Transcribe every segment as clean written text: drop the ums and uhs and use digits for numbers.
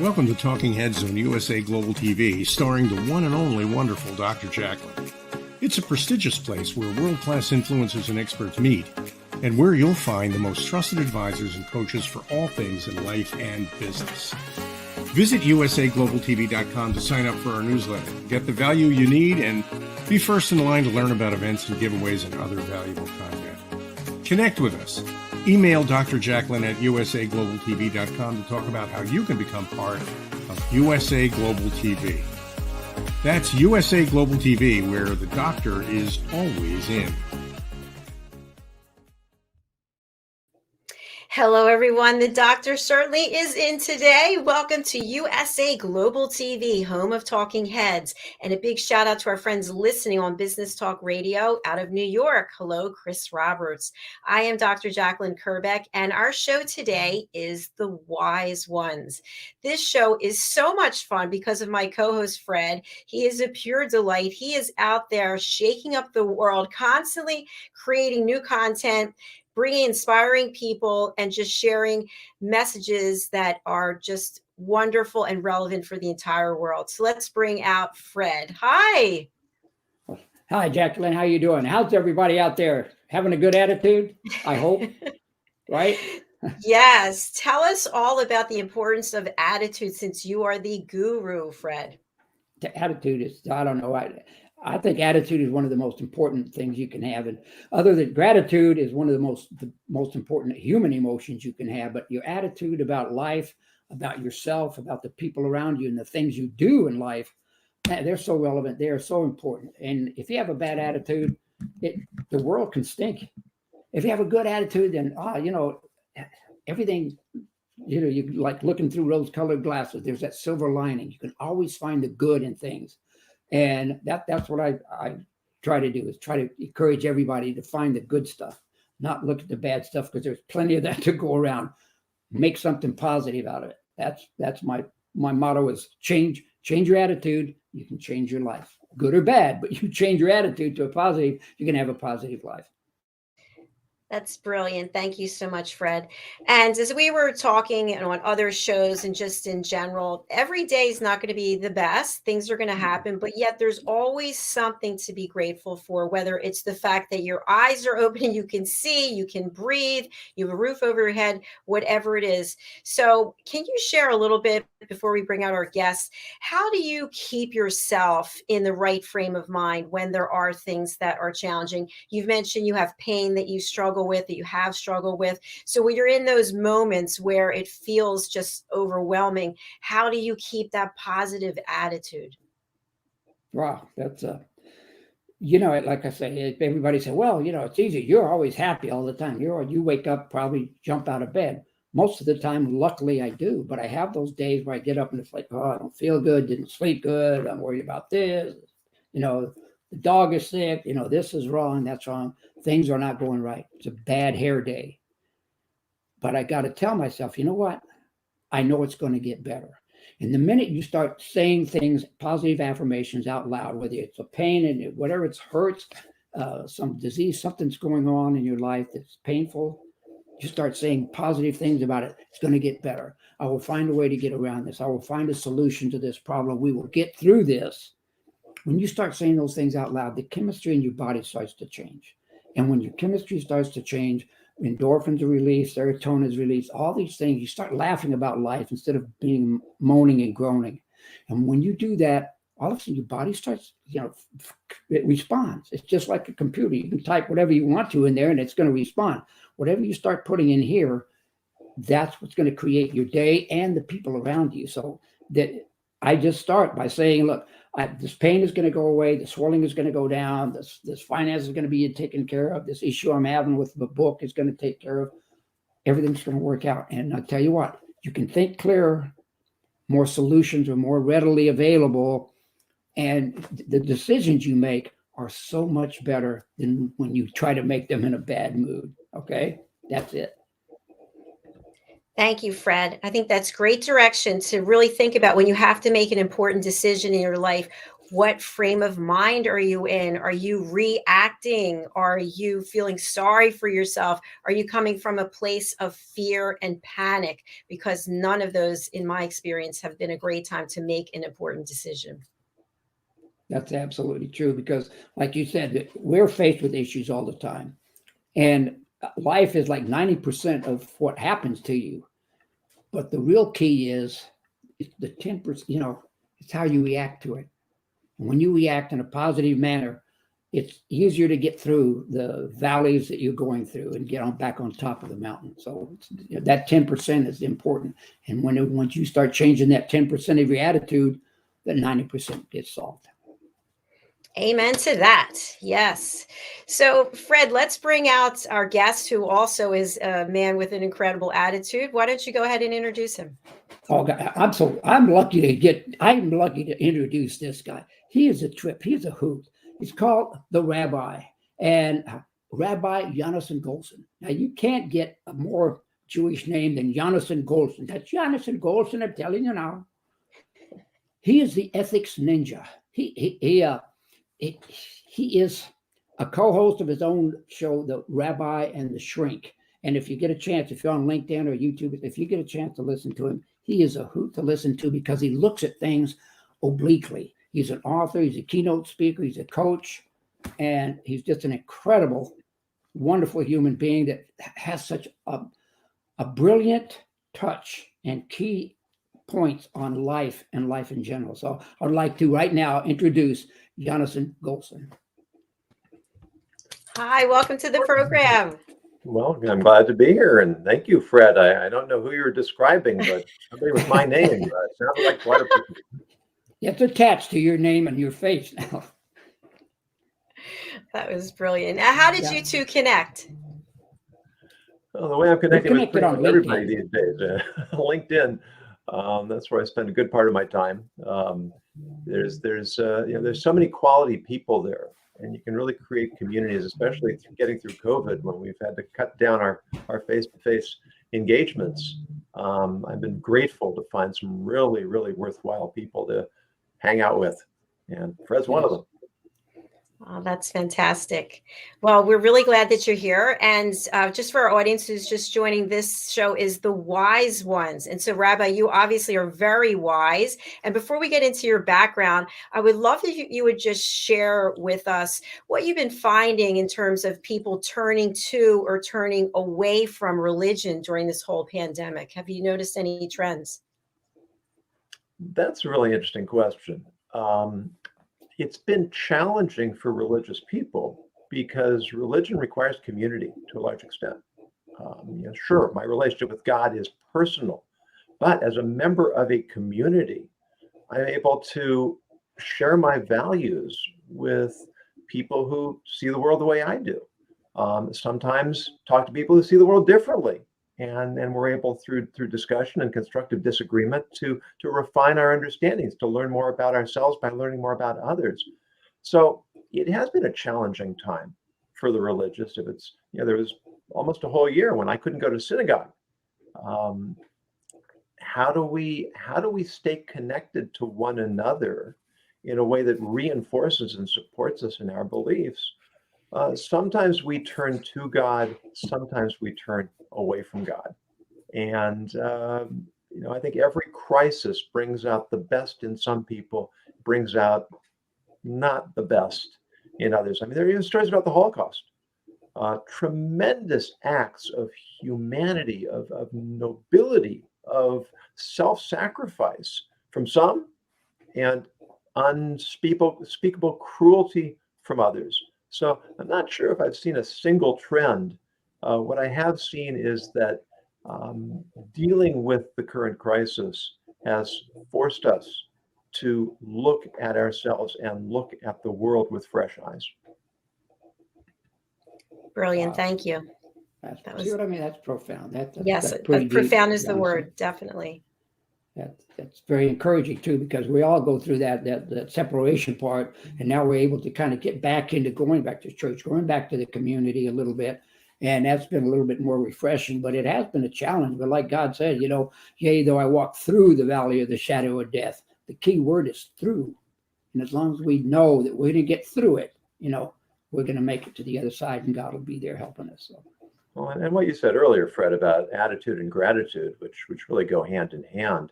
Welcome to Talking Heads on USA Global TV, starring the one and only wonderful Dr. Jacalyn. It's a prestigious place where world-class influencers and experts meet, and where you'll find the most trusted advisors and coaches for all things in life and business. Visit usaglobaltv.com to sign up for our newsletter, get the value you need, and be first in line to learn about events and giveaways and other valuable content. Connect with us. Email Dr. Jacalyn at usaglobaltv.com to talk about how you can become part of USA Global TV. That's USA Global TV, where the doctor is always in. Hello, everyone. The doctor certainly is in today. Welcome to USA Global TV, home of Talking Heads. And a big shout out to our friends listening on Business Talk Radio out of New York. Hello, Chris Roberts. I am Dr. Jacalyn Kerbeck, and our show today is The Wise Ones. This show is so much fun because of my co-host, Fred. He is a pure delight. He is out there shaking up the world, constantly creating new content, bringing inspiring people and just sharing messages that are just wonderful and relevant for the entire world. So let's bring out Fred. Hi. Hi, Jacalyn. How you doing? How's everybody out there? Having a good attitude, I hope, right? Yes. Tell us all about the importance of attitude, since you are the guru, Fred. The attitude is, I don't know. I think attitude is one of the most important things you can have. And other than gratitude is one of the most important human emotions you can have. But your attitude about life, about yourself, about the people around you and the things you do in life, they're so relevant. They are so important. And if you have a bad attitude, the world can stink. If you have a good attitude, then, everything, you like looking through rose-colored glasses. There's that silver lining. You can always find the good in things. And that's what I try to do, is try to encourage everybody to find the good stuff, not look at the bad stuff, because there's plenty of that to go around. Make something positive out of it. That's my motto, is change your attitude. You can change your life, good or bad, but you change your attitude to a positive, you can have a positive life. That's brilliant. Thank you so much, Fred. And as we were talking on other shows and just in general, every day is not going to be the best. Things are going to happen, but yet there's always something to be grateful for, whether it's the fact that your eyes are open and you can see, you can breathe, you have a roof over your head, whatever it is. So can you share a little bit before we bring out our guests? How do you keep yourself in the right frame of mind when there are things that are challenging? You've mentioned you have pain that you struggle with, that you have struggled with. So when you're in those moments where it feels just overwhelming, how do you keep that positive attitude? Wow, that's like I say, everybody say, well, it's easy. You're always happy all the time. You wake up, probably jump out of bed. Most of the time, luckily I do, but I have those days where I get up and it's like, oh, I don't feel good, didn't sleep good, I'm worried about this, the dog is sick, this is wrong, that's wrong. Things are not going right. It's a bad hair day. But I got to tell myself, you know what? I know it's going to get better. And the minute you start saying things, positive affirmations out loud, whether it's a pain and whatever, it hurts, some disease, something's going on in your life that's painful, you start saying positive things about it. It's going to get better. I will find a way to get around this. I will find a solution to this problem. We will get through this. When you start saying those things out loud, the chemistry in your body starts to change. And when your chemistry starts to change, endorphins are released, serotonin is released, all these things, you start laughing about life instead of being moaning and groaning. And when you do that, all of a sudden your body starts, it responds. It's just like a computer. You can type whatever you want to in there and it's going to respond. Whatever you start putting in here, that's what's going to create your day and the people around you. So that I just start by saying, look, this pain is going to go away. The swelling is going to go down. This finance is going to be taken care of. This issue I'm having with the book is going to take care of. Everything's going to work out. And I'll tell you what, you can think clearer, more solutions are more readily available. And the decisions you make are so much better than when you try to make them in a bad mood. Okay, that's it. Thank you, Fred. I think that's great direction to really think about when you have to make an important decision in your life. What frame of mind are you in? Are you reacting? Are you feeling sorry for yourself? Are you coming from a place of fear and panic? Because none of those, in my experience, have been a great time to make an important decision. That's absolutely true, because like you said, we're faced with issues all the time. And life is like 90% of what happens to you. But the real key is the 10%, it's how you react to it. And when you react in a positive manner, it's easier to get through the valleys that you're going through and get back on top of the mountain. So that 10% is important. And once you start changing that 10% of your attitude, that 90% gets solved. Amen to that. Yes. So, Fred, let's bring out our guest, who also is a man with an incredible attitude. Why don't you go ahead and introduce him? Oh, I'm lucky to introduce this guy. He is a trip. He's a hoot. He's called the Rabbi, and Rabbi Yonason Goldson. Now, you can't get a more Jewish name than Yonasongoldson. That's Yonasongoldson, I'm telling you now. He is the ethics ninja. He is a co-host of his own show, The Rabbi and the Shrink. And if you get a chance, if you're on LinkedIn or YouTube, if you get a chance to listen to him, he is a hoot to listen to, because he looks at things obliquely. He's an author, he's a keynote speaker, he's a coach, and he's just an incredible, wonderful human being that has such a brilliant touch and key points on life and life in general. So I'd like to right now introduce Yonason Goldson. Hi, welcome to the program. Well, I'm glad to be here, and thank you, Fred. I don't know who you're describing, but somebody with my name sounds like quite a person. It's attached to your name and your face now. That was brilliant. Now, how did you two connect? Well, the way I'm connected with pretty on much everybody these days. LinkedIn. That's where I spend a good part of my time. There's so many quality people there, and you can really create communities, especially getting through COVID, when we've had to cut down our face-to-face engagements. I've been grateful to find some really, really worthwhile people to hang out with, and Fred's one of them. Oh, that's fantastic. Well, we're really glad that you're here. And just for our audience who's just joining, this show is The Wise Ones. And so, Rabbi, you obviously are very wise. And before we get into your background, I would love if you would just share with us what you've been finding in terms of people turning to or turning away from religion during this whole pandemic. Have you noticed any trends? That's a really interesting question. It's been challenging for religious people because religion requires community to a large extent. Sure, my relationship with God is personal, but as a member of a community, I'm able to share my values with people who see the world the way I do. Sometimes talk to people who see the world differently. And we're able, through discussion and constructive disagreement, to refine our understandings, to learn more about ourselves by learning more about others. So it has been a challenging time for the religious. If it's, there was almost a whole year when I couldn't go to synagogue. How do we stay connected to one another in a way that reinforces and supports us in our beliefs? Sometimes we turn to God, sometimes we turn away from God. And, I think every crisis brings out the best in some people, brings out not the best in others. I mean, there are even stories about the Holocaust, tremendous acts of humanity, of nobility, of self-sacrifice from some, and unspeakable cruelty from others. So I'm not sure if I've seen a single trend. What I have seen is that dealing with the current crisis has forced us to look at ourselves and look at the world with fresh eyes. Brilliant. Thank you. See what I mean? That's profound. Yes, that's pretty profound deep, is the word, definitely. That's very encouraging too, because we all go through that separation part, and now we're able to kind of get back into going back to church, going back to the community a little bit, and that's been a little bit more refreshing. But it has been a challenge. But like God said, yea, though I walk through the valley of the shadow of death, the key word is through. And as long as we know that we're going to get through it, we're going to make it to the other side, and God will be there helping us. So. Well, and what you said earlier, Fred, about attitude and gratitude, which really go hand in hand.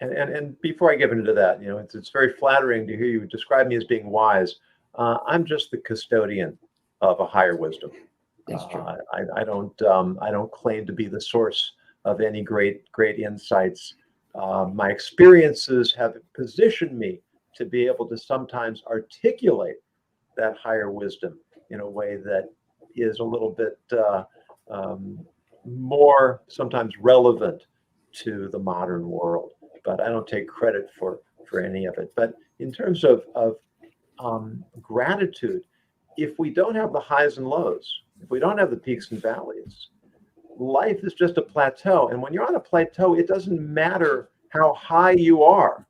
And before I get into that, it's very flattering to hear you describe me as being wise. I'm just the custodian of a higher wisdom. That's true. I don't claim to be the source of any great insights. My experiences have positioned me to be able to sometimes articulate that higher wisdom in a way that is a little bit more sometimes relevant to the modern world. But I don't take credit for any of it. But in terms of gratitude, if we don't have the highs and lows, if we don't have the peaks and valleys, life is just a plateau. And when you're on a plateau, it doesn't matter how high you are.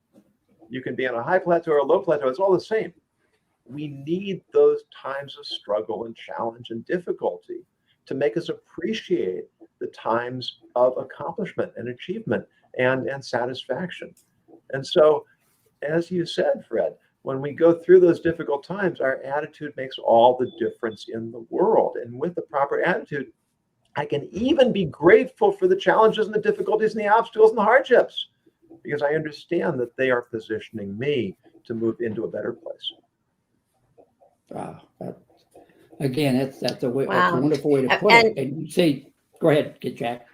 You can be on a high plateau or a low plateau. It's all the same. We need those times of struggle and challenge and difficulty to make us appreciate the times of accomplishment and achievement and satisfaction. And so, as you said, Fred, when we go through those difficult times, our attitude makes all the difference in the world. And with the proper attitude, I can even be grateful for the challenges and the difficulties and the obstacles and the hardships, because I understand that they are positioning me to move into a better place. Wow. Again, that's a Wow. wonderful way to put it. And you say, go ahead, Jack.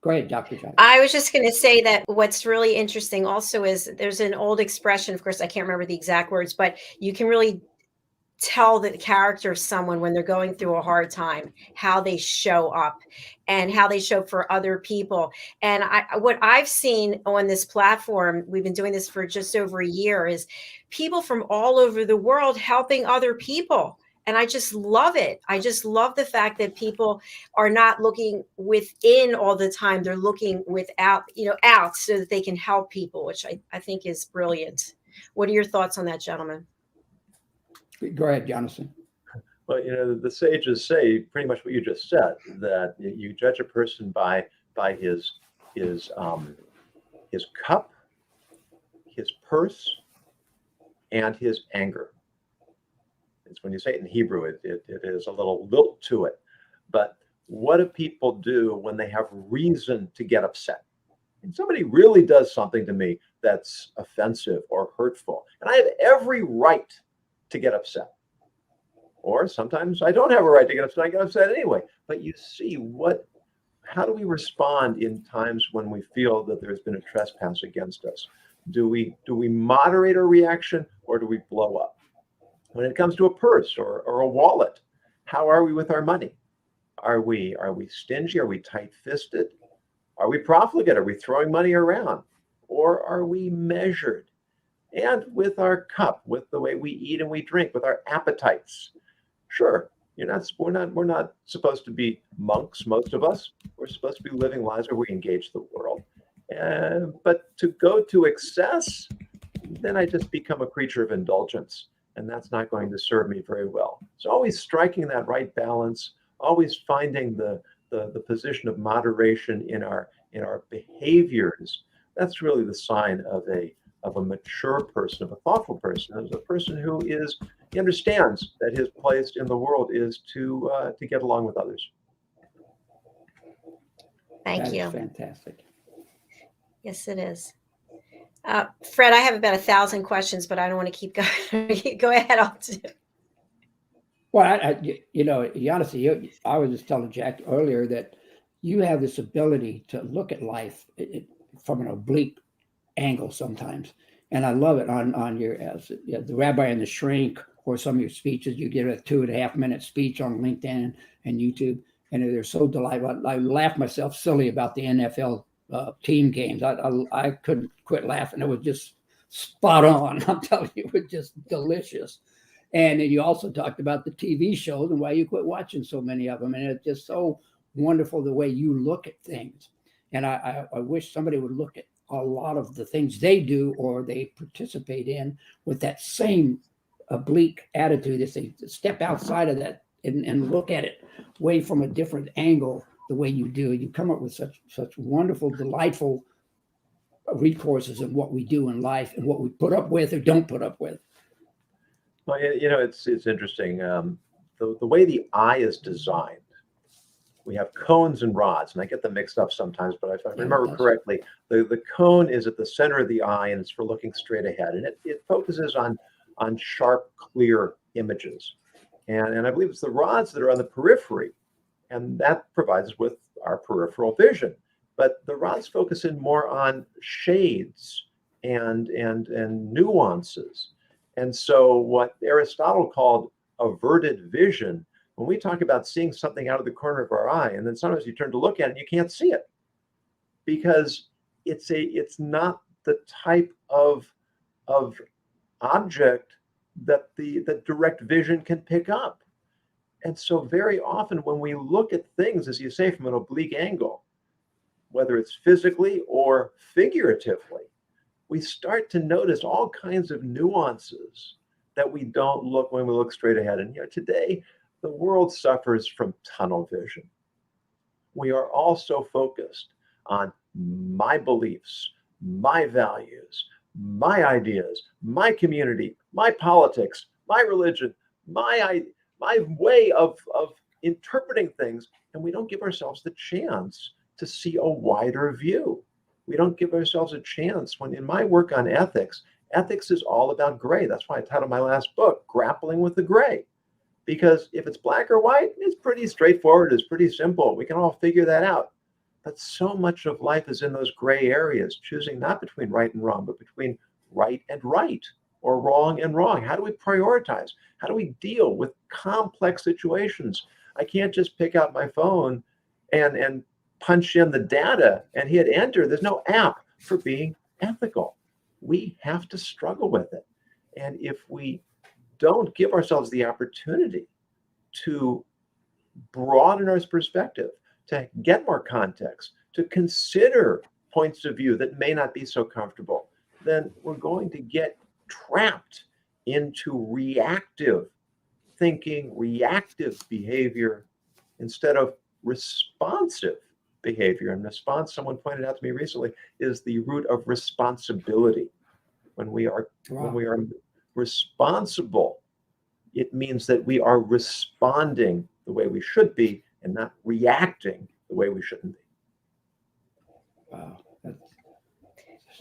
Go ahead, Dr. Jack. I was just going to say that what's really interesting also is there's an old expression, of course, I can't remember the exact words, but you can really tell the character of someone when they're going through a hard time, how they show up and how they show for other people. And what I've seen on this platform, we've been doing this for just over a year, is people from all over the world helping other people. And I just love it. I just love the fact that people are not looking within all the time. They're looking out so that they can help people, which I think is brilliant. What are your thoughts on that, gentlemen? Go ahead, Yonason. Well, the sages say pretty much what you just said, that you judge a person by his cup, his purse, and his anger. It's when you say it in Hebrew, it is a little lilt to it. But what do people do when they have reason to get upset? And somebody really does something to me that's offensive or hurtful, and I have every right to get upset. Or sometimes I don't have a right to get upset. I get upset anyway. But you see, how do we respond in times when we feel that there's been a trespass against us? Do we moderate our reaction, or do we blow up? When it comes to a purse or a wallet, how are we with our money? Are we stingy? Are we tight-fisted? Are we profligate? Are we throwing money around? Or are we measured? And with our cup, with the way we eat and we drink, with our appetites. Sure, we're not supposed to be monks, most of us. We're supposed to be living lives where we engage the world. But to go to excess, then I just become a creature of indulgence. And that's not going to serve me very well. So always striking that right balance, always finding the position of moderation in our behaviors. That's really the sign of a mature person, of a thoughtful person, of a person who he understands that his place in the world is to get along with others. Thank you. That is fantastic. Yes, it is. Fred, I have about 1,000 questions, but I don't want to keep going. Go ahead. I'll do. Well, Yonason, I was just telling Jack earlier that you have this ability to look at life from an oblique angle sometimes, and I love it on your the Rabbi and the Shrink, or some of your speeches. You give a 2.5-minute speech on LinkedIn and YouTube, and they're so delightful. I laugh myself silly about the NFL team games. I couldn't quit laughing. It was just spot on. I'm telling you, it was just delicious. And then you also talked about the TV shows and why you quit watching so many of them. And it's just so wonderful the way you look at things. And I wish somebody would look at a lot of the things they do or they participate in with that same oblique attitude, as they step outside of that and look at it way from a different angle. The way you do, you come up with such wonderful, delightful recourses in what we do in life and what we put up with or don't put up with. Well, it's interesting. The way the eye is designed, we have cones and rods, and I get them mixed up sometimes, but if I remember correctly, the cone is at the center of the eye, and it's for looking straight ahead, and it focuses on sharp, clear images. And I believe it's the rods that are on the periphery, and that provides us with our peripheral vision. But the rods focus in more on shades and nuances. And so what Aristotle called averted vision, when we talk about seeing something out of the corner of our eye, and then sometimes you turn to look at it and you can't see it because it's not the type of object that the direct vision can pick up. And so very often when we look at things, as you say, from an oblique angle, whether it's physically or figuratively, we start to notice all kinds of nuances that we don't look when we look straight ahead. And today, the world suffers from tunnel vision. We are all so focused on my beliefs, my values, my ideas, my community, my politics, my religion, my way of interpreting things, and we don't give ourselves the chance to see a wider view. We don't give ourselves a chance. When in my work on ethics, ethics is all about gray. That's why I titled my last book, Grappling with the Gray. Because if it's black or white, it's pretty straightforward, it's pretty simple. We can all figure that out. But so much of life is in those gray areas, choosing not between right and wrong, but between right and right, or wrong and wrong. How do we prioritize? How do we deal with complex situations? I can't just pick out my phone and punch in the data and hit enter. There's no app for being ethical. We have to struggle with it. And if we don't give ourselves the opportunity to broaden our perspective, to get more context, to consider points of view that may not be so comfortable, then we're going to get trapped into reactive thinking, reactive behavior, instead of responsive behavior. And response, someone pointed out to me recently, is the root of responsibility. When we are responsible, it means that we are responding the way we should be and not reacting the way we shouldn't be. Wow.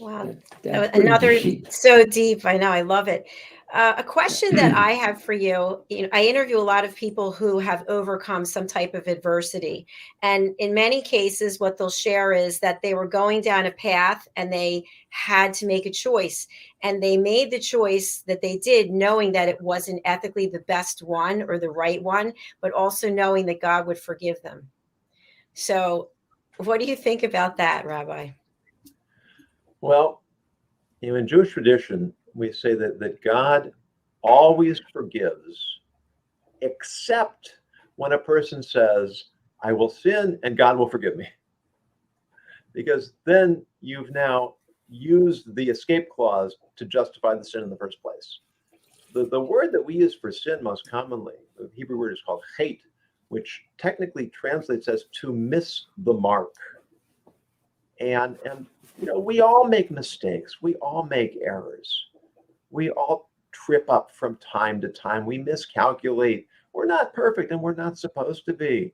Wow. That's Another deep. So deep. I know. I love it. A question that I have for you, I interview a lot of people who have overcome some type of adversity. And in many cases, what they'll share is that they were going down a path and they had to make a choice. And they made the choice that they did, knowing that it wasn't ethically the best one or the right one, but also knowing that God would forgive them. So what do you think about that, Rabbi? Well, in Jewish tradition, we say that God always forgives, except when a person says, I will sin and God will forgive me. Because then you've now used the escape clause to justify the sin in the first place. The word that we use for sin most commonly, the Hebrew word is called chet, which technically translates as to miss the mark. And we all make mistakes. We all make errors. We all trip up from time to time. We miscalculate. We're not perfect, and we're not supposed to be.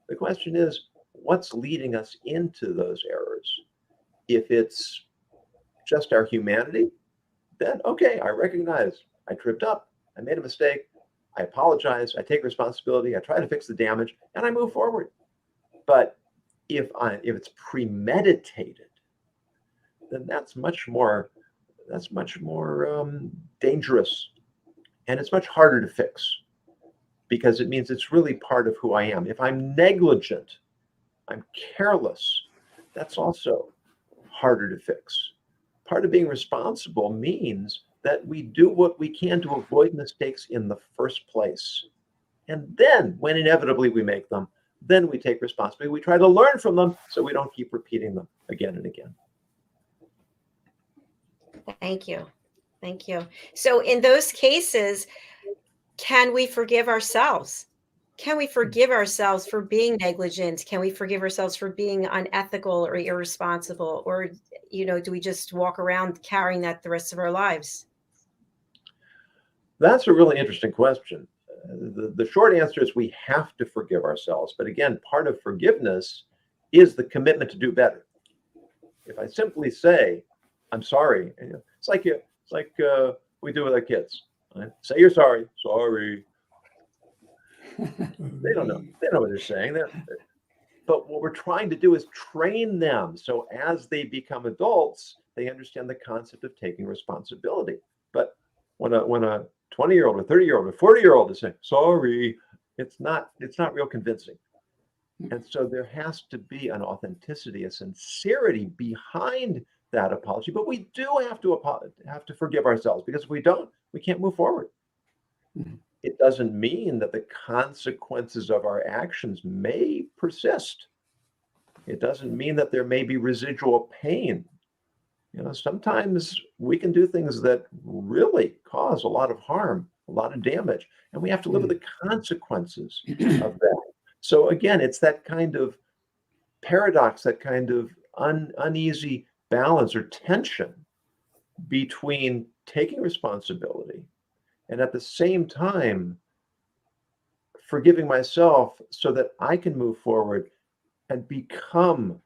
The question is, what's leading us into those errors? If it's just our humanity, then okay, I recognize I tripped up. I made a mistake. I apologize. I take responsibility. I try to fix the damage, and I move forward. But if it's premeditated, then that's much more dangerous, and it's much harder to fix, because it means it's really part of who I am. If I'm negligent, I'm careless, that's also harder to fix. Part of being responsible means that we do what we can to avoid mistakes in the first place. And then, when inevitably we make them, then we take responsibility. We try to learn from them so we don't keep repeating them again and again. Thank you. Thank you. So in those cases, can we forgive ourselves? Can we forgive ourselves for being negligent? Can we forgive ourselves for being unethical or irresponsible? Or, do we just walk around carrying that the rest of our lives? That's a really interesting question. The short answer is we have to forgive ourselves. But again, part of forgiveness is the commitment to do better. If I simply say, I'm sorry, it's like we do with our kids. Right? Say you're sorry. Sorry. They don't know. They know what they're saying. But what we're trying to do is train them. So as they become adults, they understand the concept of taking responsibility. But when a 20-year-old, a 30-year-old, a 40-year-old is saying, sorry, it's not real convincing. And so there has to be an authenticity, a sincerity behind that apology. But we do have to forgive ourselves, because if we don't, we can't move forward. It doesn't mean that the consequences of our actions may persist. It doesn't mean that there may be residual pain. Sometimes we can do things that really cause a lot of harm, a lot of damage, and we have to live with the consequences of that. So again, it's that kind of paradox, that kind of uneasy balance or tension between taking responsibility and at the same time forgiving myself so that I can move forward and become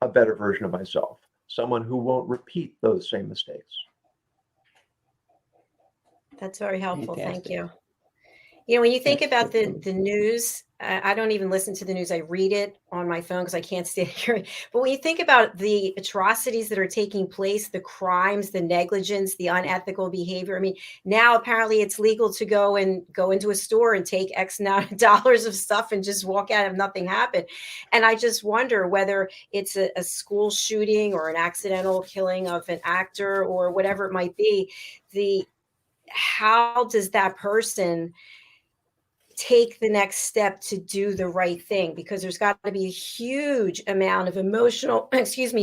a better version of myself, someone who won't repeat those same mistakes. That's very helpful. Fantastic. Thank you. When you think That's about so the news, I don't even listen to the news. I read it on my phone because I can't stand hearing. But when you think about the atrocities that are taking place, the crimes, the negligence, the unethical behavior, I mean, now apparently it's legal to go into a store and take X amount of dollars of stuff and just walk out and nothing happened. And I just wonder whether it's a school shooting or an accidental killing of an actor or whatever it might be. How does that person take the next step to do the right thing? Because there's got to be a huge amount of emotional,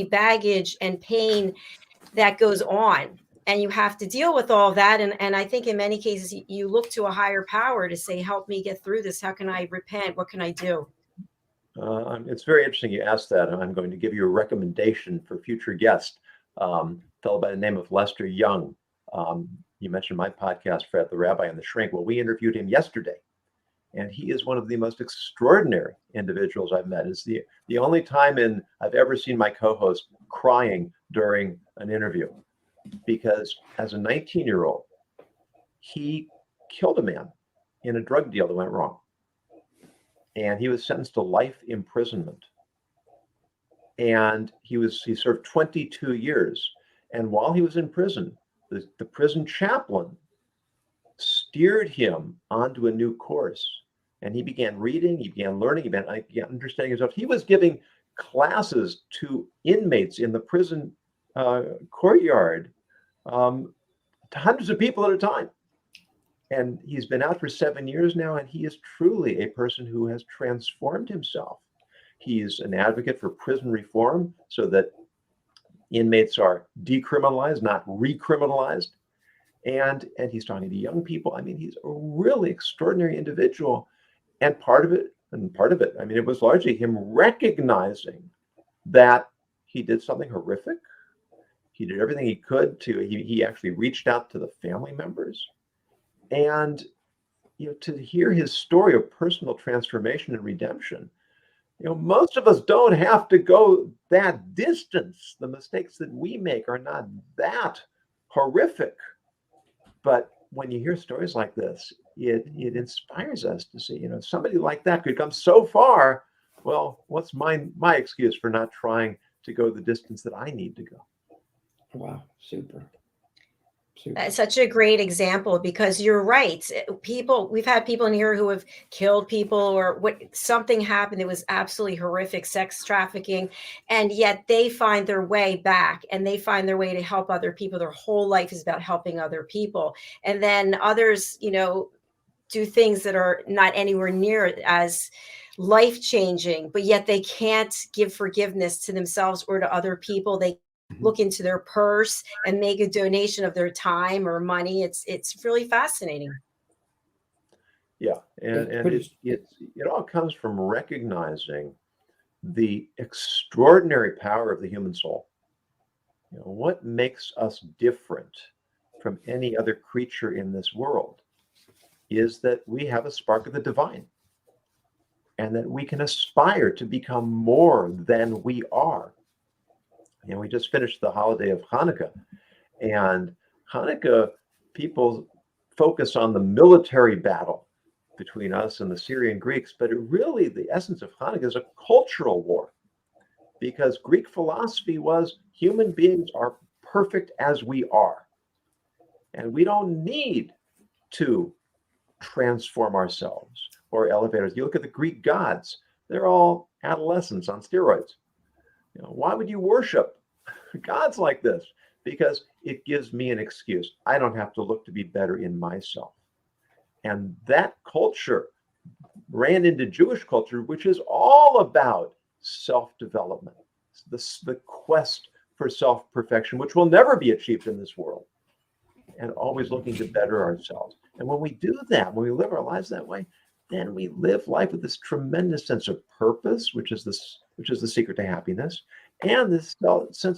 baggage and pain that goes on. And you have to deal with all that. And I think in many cases, you look to a higher power to say, help me get through this. How can I repent? What can I do? It's very interesting you asked that. And I'm going to give you a recommendation for future guests, a fellow by the name of Lester Young. You mentioned my podcast, Fred the Rabbi and the Shrink. Well, we interviewed him yesterday. And he is one of the most extraordinary individuals I've met. It's the only time I've ever seen my co-host crying during an interview, because as a 19-year-old, he killed a man in a drug deal that went wrong. And he was sentenced to life imprisonment. And he served 22 years. And while he was in prison, the prison chaplain steered him onto a new course. And he began reading, he began learning, he began understanding himself. He was giving classes to inmates in the prison courtyard, to hundreds of people at a time. And he's been out for 7 years now, and he is truly a person who has transformed himself. He's an advocate for prison reform so that inmates are decriminalized, not recriminalized. And he's talking to young people. I mean, he's a really extraordinary individual. And part of it, I mean, it was largely him recognizing that he did something horrific. He did everything he could he actually reached out to the family members. And, to hear his story of personal transformation and redemption, most of us don't have to go that distance. The mistakes that we make are not that horrific. But when you hear stories like this, it inspires us to see, somebody like that could come so far. Well, what's my excuse for not trying to go the distance that I need to go? Wow, super. That's such a great example, because you're right. We've had people in here who have killed people, or something happened that was absolutely horrific, sex trafficking, and yet they find their way back and they find their way to help other people. Their whole life is about helping other people. And then others, do things that are not anywhere near as life-changing, but yet they can't give forgiveness to themselves or to other people. They look into their purse and make a donation of their time or money. It's really fascinating. Yeah, and it all comes from recognizing the extraordinary power of the human soul. What makes us different from any other creature in this world is that we have a spark of the divine, and that we can aspire to become more than we are. We just finished the holiday of Hanukkah, and Hanukkah people focus on the military battle between us and the Syrian Greeks, but really the essence of Hanukkah is a cultural war, because Greek philosophy was human beings are perfect as we are, and we don't need to transform ourselves or elevate us. You look at the Greek gods, they're all adolescents on steroids. Why would you worship gods like this? Because it gives me an excuse. I don't have to look to be better in myself. And that culture ran into Jewish culture, which is all about self-development, the quest for self-perfection, which will never be achieved in this world, and always looking to better ourselves. And when we do that, when we live our lives that way, then we live life with this tremendous sense of purpose, which is the secret to happiness, and this sense of